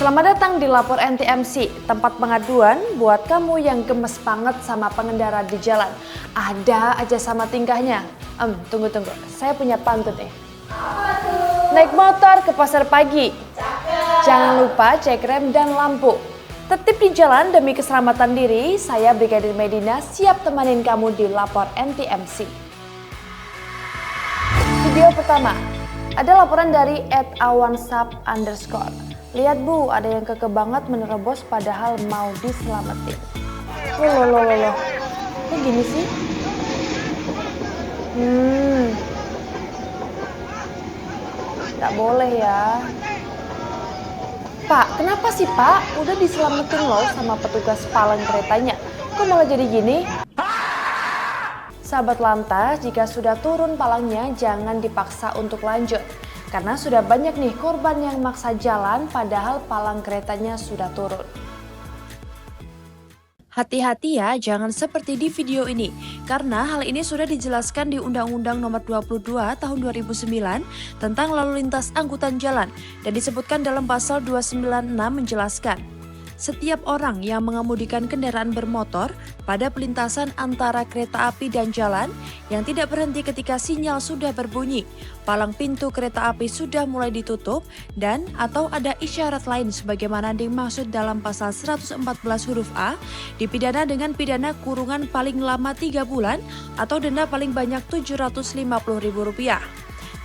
Selamat datang di Lapor NTMC, tempat pengaduan buat kamu yang gemes banget sama pengendara di jalan. Ada aja sama tingkahnya. Tunggu, saya punya pantun nih. Naik motor ke pasar pagi, jangan lupa cek rem dan lampu. Tertib di jalan demi keselamatan diri, saya Brigadir Medina siap temanin kamu di Lapor NTMC. Video pertama, ada laporan dari @awansap_. Lihat Bu, ada yang keke banget menerobos padahal mau diselamatin. Loh. Kok gini sih? Nggak boleh ya. Pak, kenapa sih Pak? Udah diselamatin loh sama petugas palang keretanya. Kok malah jadi gini? Sahabat lantas, jika sudah turun palangnya jangan dipaksa untuk lanjut. Karena sudah banyak nih korban yang maksa jalan padahal palang keretanya sudah turun. Hati-hati ya, jangan seperti di video ini. Karena hal ini sudah dijelaskan di Undang-Undang Nomor 22 Tahun 2009 tentang lalu lintas angkutan jalan dan disebutkan dalam pasal 296 menjelaskan setiap orang yang mengemudikan kendaraan bermotor pada pelintasan antara kereta api dan jalan yang tidak berhenti ketika sinyal sudah berbunyi, palang pintu kereta api sudah mulai ditutup, dan atau ada isyarat lain sebagaimana dimaksud dalam pasal 114 huruf A, dipidana dengan pidana kurungan paling lama 3 bulan atau denda paling banyak Rp750.000.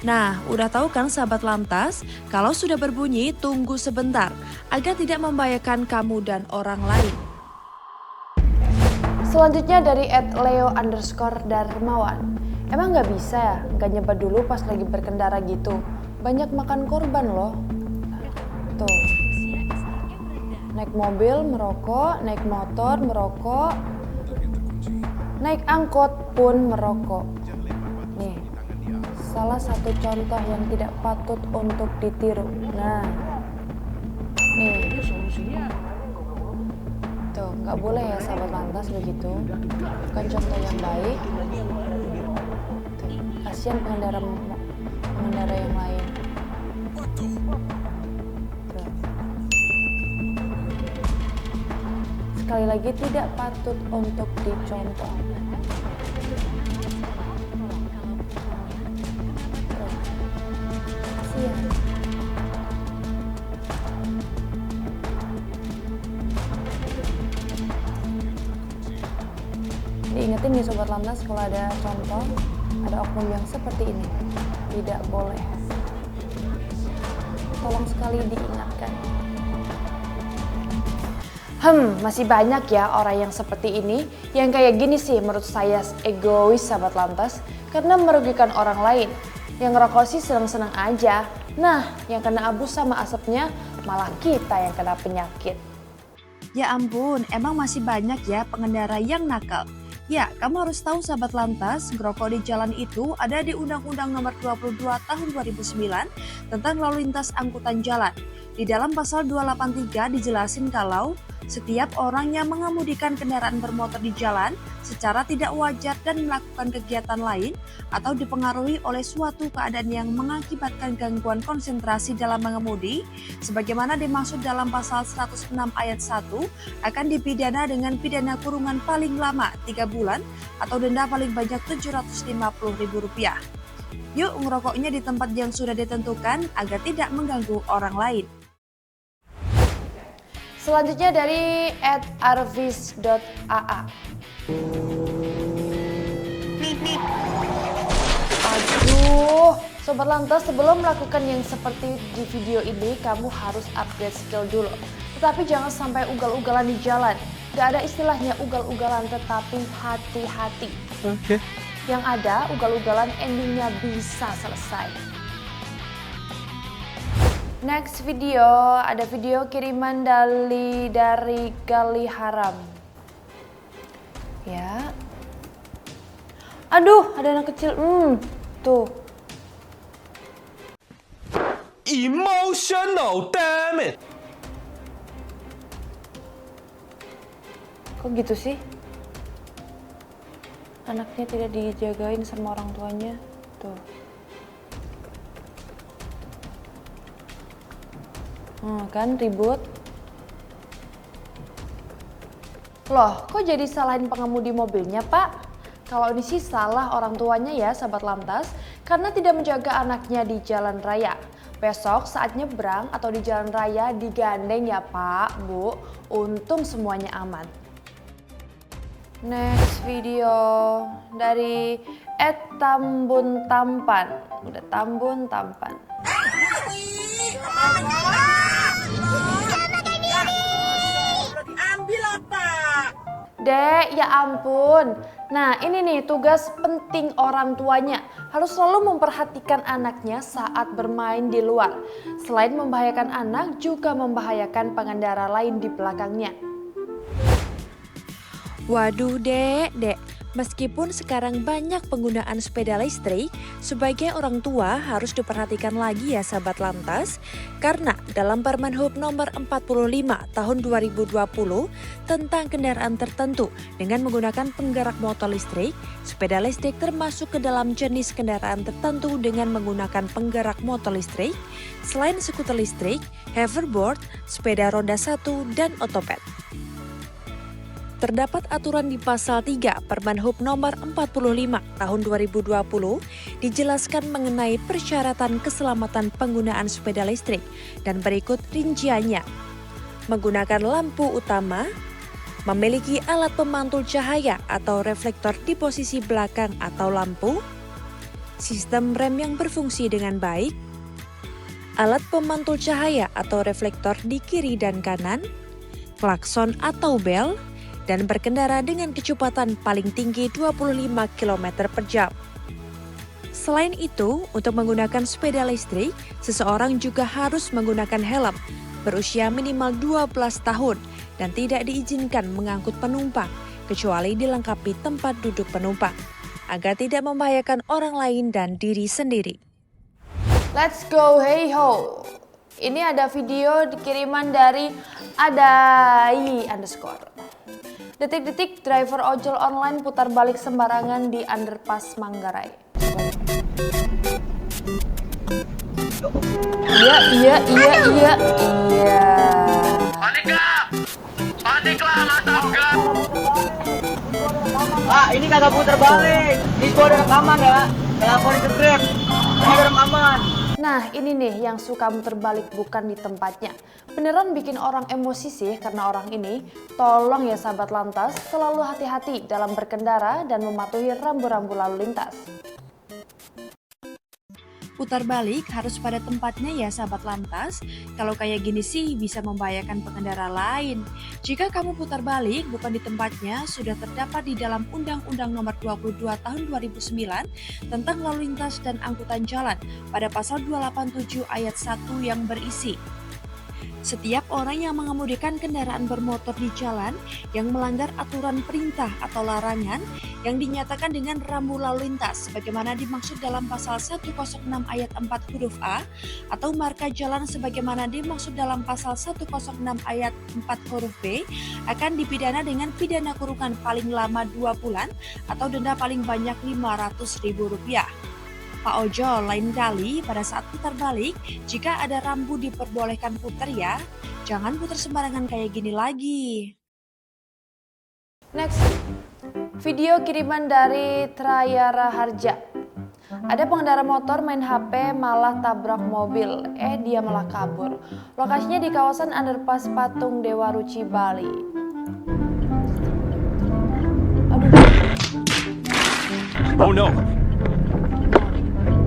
Nah, udah tahu kan sahabat lantas, kalau sudah berbunyi tunggu sebentar agar tidak membahayakan kamu dan orang lain. Selanjutnya dari @leo_darmawan. Emang nggak bisa ya, nggak nyebat dulu pas lagi berkendara gitu? Banyak makan korban loh. Tuh, naik mobil merokok, naik motor merokok, naik angkot pun merokok. Nih, salah satu contoh yang tidak patut untuk ditiru. Nah, nih, tuh nggak boleh ya sahabat lantas begitu. Bukan contoh yang baik. Tuh, kasihan pengendara yang lain. Tuh. Sekali lagi tidak patut untuk dicontoh. Diingetin nih sobat lantas kalau ada contoh, ada oknum yang seperti ini, tidak boleh. Tolong sekali diingatkan. Masih banyak ya orang yang seperti ini, yang kayak gini sih menurut saya egois sahabat lantas, karena merugikan orang lain. Yang ngerokok sih seneng-seneng aja, nah yang kena abu sama asapnya malah kita yang kena penyakit. Ya ampun, emang masih banyak ya pengendara yang nakal. Ya, kamu harus tahu sahabat lantas, ngerokok di jalan itu ada di Undang-Undang Nomor 22 Tahun 2009 tentang lalu lintas angkutan jalan. Di dalam pasal 283 dijelasin kalau setiap orang yang mengemudikan kendaraan bermotor di jalan secara tidak wajar dan melakukan kegiatan lain atau dipengaruhi oleh suatu keadaan yang mengakibatkan gangguan konsentrasi dalam mengemudi, sebagaimana dimaksud dalam pasal 106 ayat 1, akan dipidana dengan pidana kurungan paling lama 3 bulan atau denda paling banyak Rp750.000. Yuk ngerokoknya di tempat yang sudah ditentukan agar tidak mengganggu orang lain. Selanjutnya dari @arvis.aa. Aduh, sobat lantas, sebelum melakukan yang seperti di video ini, kamu harus upgrade skill dulu. Tetapi jangan sampai ugal-ugalan di jalan. Gak ada istilahnya ugal-ugalan, tetapi hati-hati. Oke. Yang ada ugal-ugalan endingnya bisa selesai. Next video, ada video kiriman dari Gali Haram. Ya. Aduh, ada anak kecil. Tuh. Emotional, damn it. Kok gitu sih? Anaknya tidak dijagain sama orang tuanya. Tuh. Kan ribut. Loh, kok jadi salahin pengemudi mobilnya, Pak? Kalau ini sih salah orang tuanya ya, sahabat lantas, karena tidak menjaga anaknya di jalan raya. Besok saat nyebrang atau di jalan raya digandeng ya Pak, Bu. Untung semuanya aman. Next video dari @tambun tampan. Udah tambun tampan. Ambil apa? Dek, ya ampun. Nah, ini nih tugas penting orang tuanya. Harus selalu memperhatikan anaknya saat bermain di luar. Selain membahayakan anak, juga membahayakan pengendara lain di belakangnya. Waduh dek, meskipun sekarang banyak penggunaan sepeda listrik, sebagai orang tua harus diperhatikan lagi ya sahabat lantas, karena dalam Permen Hub nomor 45 tahun 2020 tentang kendaraan tertentu dengan menggunakan penggerak motor listrik, sepeda listrik termasuk ke dalam jenis kendaraan tertentu dengan menggunakan penggerak motor listrik, selain skuter listrik, hoverboard, sepeda roda 1, dan otopet. Terdapat aturan di pasal 3 Permen Hub nomor 45 tahun 2020 dijelaskan mengenai persyaratan keselamatan penggunaan sepeda listrik dan berikut rinciannya. Menggunakan lampu utama, memiliki alat pemantul cahaya atau reflektor di posisi belakang atau lampu, sistem rem yang berfungsi dengan baik, alat pemantul cahaya atau reflektor di kiri dan kanan, klakson atau bel, dan berkendara dengan kecepatan paling tinggi 25 km per jam. Selain itu, untuk menggunakan sepeda listrik, seseorang juga harus menggunakan helm, berusia minimal 12 tahun, dan tidak diizinkan mengangkut penumpang, kecuali dilengkapi tempat duduk penumpang, agar tidak membahayakan orang lain dan diri sendiri. Let's go, hey ho! Ini ada video kiriman dari Adai_. Detik-detik driver ojol online putar balik sembarangan di underpass Manggarai. Iya. Paniklah, mantap kan? Pak, ini kagak putar balik. Ini gua ada rekaman ya. Laporin ke Grab. Ini ada rekaman. Nah, ini nih yang suka muter balik bukan di tempatnya. Beneran bikin orang emosi sih karena orang ini. Tolong ya sahabat lantas, selalu hati-hati dalam berkendara dan mematuhi rambu-rambu lalu lintas. Putar balik harus pada tempatnya ya sahabat lantas. Kalau kayak gini sih bisa membahayakan pengendara lain. Jika kamu putar balik bukan di tempatnya, sudah terdapat di dalam Undang-Undang Nomor 22 Tahun 2009 tentang lalu lintas dan angkutan jalan pada pasal 287 ayat 1 yang berisi: setiap orang yang mengemudikan kendaraan bermotor di jalan yang melanggar aturan perintah atau larangan yang dinyatakan dengan rambu lalu lintas sebagaimana dimaksud dalam pasal 106 ayat 4 huruf A atau marka jalan sebagaimana dimaksud dalam pasal 106 ayat 4 huruf B akan dipidana dengan pidana kurungan paling lama 2 bulan atau denda paling banyak Rp500.000. Pak Ojol, lain kali pada saat putar balik, jika ada rambu diperbolehkan putar ya, jangan putar sembarangan kayak gini lagi. Next, video kiriman dari Trayara Harja. Ada pengendara motor main HP malah tabrak mobil, dia malah kabur. Lokasinya di kawasan underpass Patung Dewa Ruci, Bali. Oh no!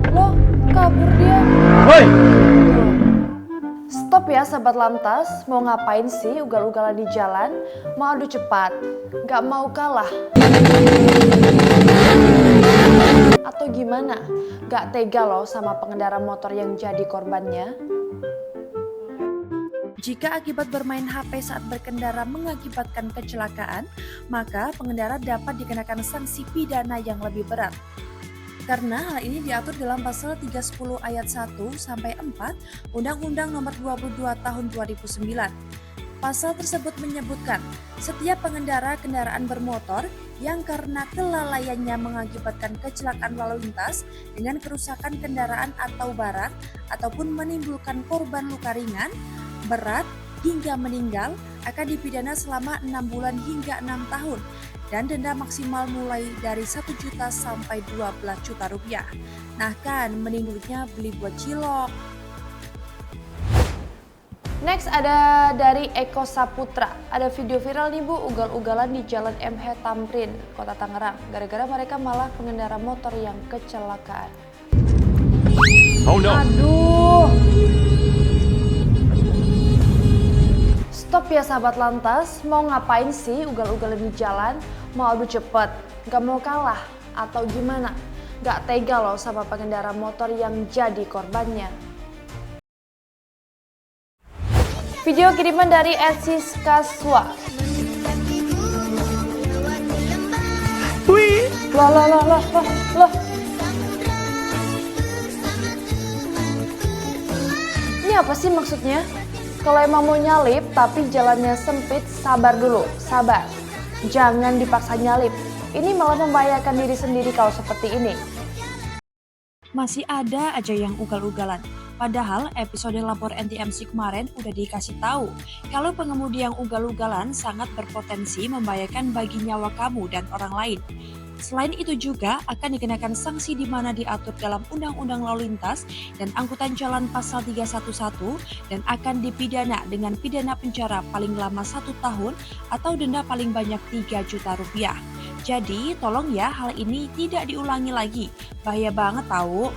Loh, kabur dia. Woi! Stop ya sahabat lantas, mau ngapain sih ugal-ugalan di jalan? Mau adu cepat, gak mau kalah. Atau gimana? Gak tega loh sama pengendara motor yang jadi korbannya? Jika akibat bermain HP saat berkendara mengakibatkan kecelakaan, maka pengendara dapat dikenakan sanksi pidana yang lebih berat. Karena hal ini diatur dalam pasal 310 ayat 1 sampai 4 Undang-Undang Nomor 22 Tahun 2009. Pasal tersebut menyebutkan setiap pengendara kendaraan bermotor yang karena kelalaiannya mengakibatkan kecelakaan lalu lintas dengan kerusakan kendaraan atau barang ataupun menimbulkan korban luka ringan, berat, hingga meninggal akan dipidana selama 6 bulan hingga 6 tahun dan denda maksimal mulai dari 1 juta sampai 12 juta rupiah. Nah kan, mending duitnya beli buat cilok. Next ada dari Eko Saputra. Ada video viral nih Bu, ugal-ugalan di Jalan MH Tamrin, Kota Tangerang. Gara-gara mereka malah pengendara motor yang kecelakaan. Oh no! Aduh. Stop ya sahabat lantas, mau ngapain sih ugal-ugalan di jalan? Mau adu cepet? Gak mau kalah? Atau gimana? Gak tega loh sama pengendara motor yang jadi korbannya. Video kiriman dari Siska Swa. Loh. Ini apa sih maksudnya? Kalau emang mau nyalip tapi jalannya sempit, sabar dulu, sabar. Jangan dipaksa nyalip. Ini malah membahayakan diri sendiri kalau seperti ini. Masih ada aja yang ugal-ugalan. Padahal episode lapor NTMC kemarin udah dikasih tahu kalau pengemudi yang ugal-ugalan sangat berpotensi membahayakan bagi nyawa kamu dan orang lain. Selain itu juga akan dikenakan sanksi di mana diatur dalam Undang-Undang Lalu Lintas dan Angkutan Jalan Pasal 311 dan akan dipidana dengan pidana penjara paling lama 1 tahun atau denda paling banyak 3 juta rupiah. Jadi tolong ya hal ini tidak diulangi lagi, bahaya banget tahu.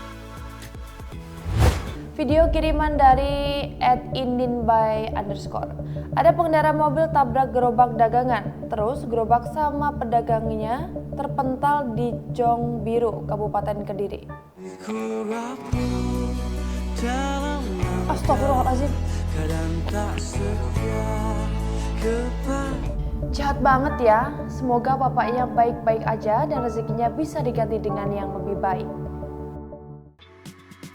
Video kiriman dari @indinby_. Ada pengendara mobil tabrak gerobak dagangan, terus gerobak sama pedagangnya terpental di Jong Biru, Kabupaten Kediri. Astagfirullahaladzim. Jahat banget ya, semoga bapaknya baik-baik aja dan rezekinya bisa diganti dengan yang lebih baik.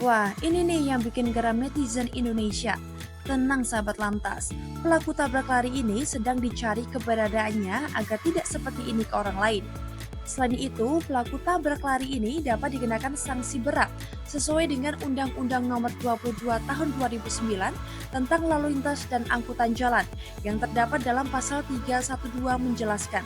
Wah, ini nih yang bikin geram netizen Indonesia. Tenang sahabat lantas, pelaku tabrak lari ini sedang dicari keberadaannya agar tidak seperti ini ke orang lain. Selain itu, pelaku tabrak lari ini dapat dikenakan sanksi berat sesuai dengan Undang-Undang Nomor 22 Tahun 2009 tentang Lalu Lintas dan Angkutan Jalan yang terdapat dalam Pasal 312 menjelaskan.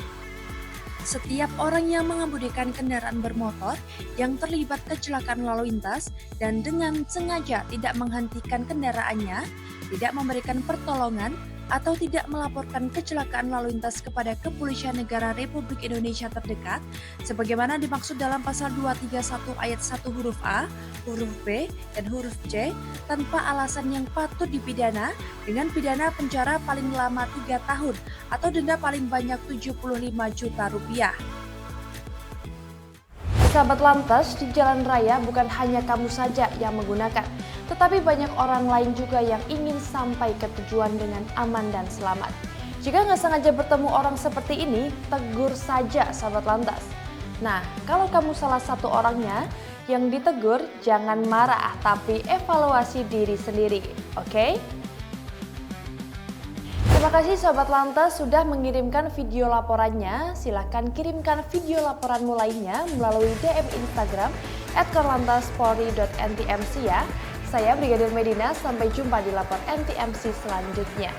Setiap orang yang mengemudikan kendaraan bermotor yang terlibat kecelakaan lalu lintas dan dengan sengaja tidak menghentikan kendaraannya, tidak memberikan pertolongan, atau tidak melaporkan kecelakaan lalu lintas kepada Kepolisian Negara Republik Indonesia terdekat, sebagaimana dimaksud dalam Pasal 231 Ayat 1 huruf A, huruf B, dan huruf C, tanpa alasan yang patut dipidana dengan pidana penjara paling lama 3 tahun atau denda paling banyak 75 juta rupiah. Sahabat lantas, di jalan raya bukan hanya kamu saja yang menggunakan, tetapi banyak orang lain juga yang ingin sampai ke tujuan dengan aman dan selamat. Jika nggak sengaja bertemu orang seperti ini, tegur saja sahabat lantas. Nah, kalau kamu salah satu orangnya, yang ditegur jangan marah, tapi evaluasi diri sendiri, oke? Terima kasih Sobat Lantas sudah mengirimkan video laporannya. Silahkan kirimkan video laporanmu lainnya melalui DM Instagram @korlantaspolri.ntmc ya. Saya Brigadir Medina, sampai jumpa di lapor NTMC selanjutnya.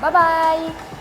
Bye-bye!